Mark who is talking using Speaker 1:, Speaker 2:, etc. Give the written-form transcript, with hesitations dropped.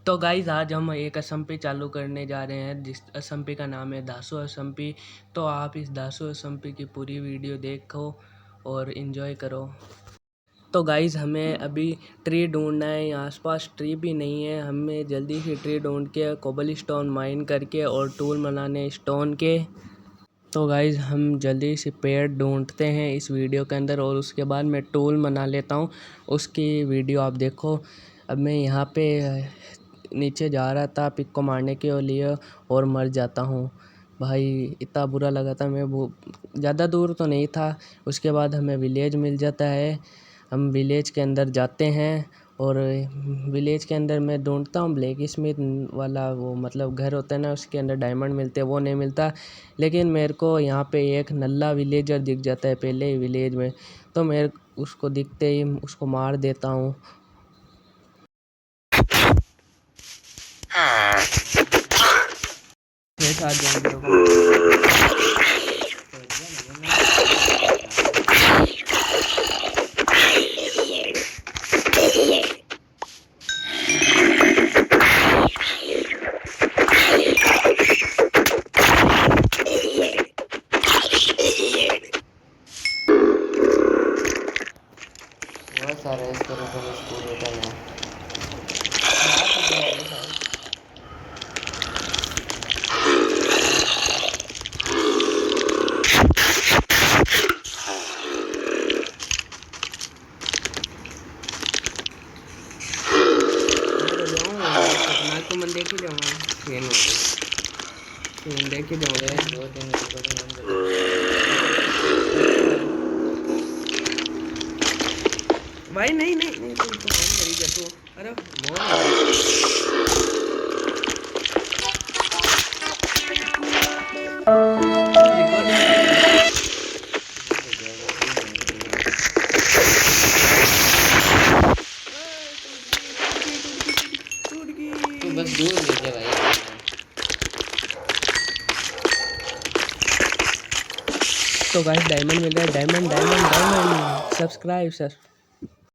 Speaker 1: तो गाइज़ आज हम एक एसएमपी चालू करने जा रहे हैं जिस एसएमपी का नाम है धासु एसएमपी। तो आप इस धासु एसएमपी की पूरी वीडियो देखो और इन्जॉय करो। तो गाइज़ हमें अभी ट्री ढूंढना है, यहाँ आसपास ट्री भी नहीं है। हमें जल्दी से ट्री ढूंढ के कोबल स्टोन माइन करके और टूल बनाने स्टोन के। तो गाइज़ हम जल्दी से पेड़ ढूंढते हैं इस वीडियो के अंदर और उसके बाद मैं टूल बना लेता हूँ, उसकी वीडियो आप देखो। अब मैं यहाँ पे नीचे जा रहा था पिक को मारने के लिए और मर जाता हूँ भाई, इतना बुरा लगा था। मैं वो ज़्यादा दूर तो नहीं था। उसके बाद हमें विलेज मिल जाता है, हम विलेज के अंदर जाते हैं और विलेज के अंदर मैं ढूंढता हूँ ब्लैक स्मिथ वाला, वो मतलब घर होता है ना, उसके अंदर डायमंड मिलते हैं, वो नहीं मिलता। लेकिन मेरे को यहाँ पे एक नल्ला विलेजर दिख जाता है पहले ही विलेज में, तो मैं उसको दिखते ही उसको मार देता हूँ। बहुत सारा इस तरह का स्कूल होता है। तो मन देखी जाऊँगा देखी जाऊँगा 2-3 भाई नहीं नहीं नहीं तुम तो फोन करी जा तू। अरे तू बस दूर ले जा भाई। तो गाइस डायमंड मिल रहा है, डायमंड डायमंड डायमंड। सब्सक्राइब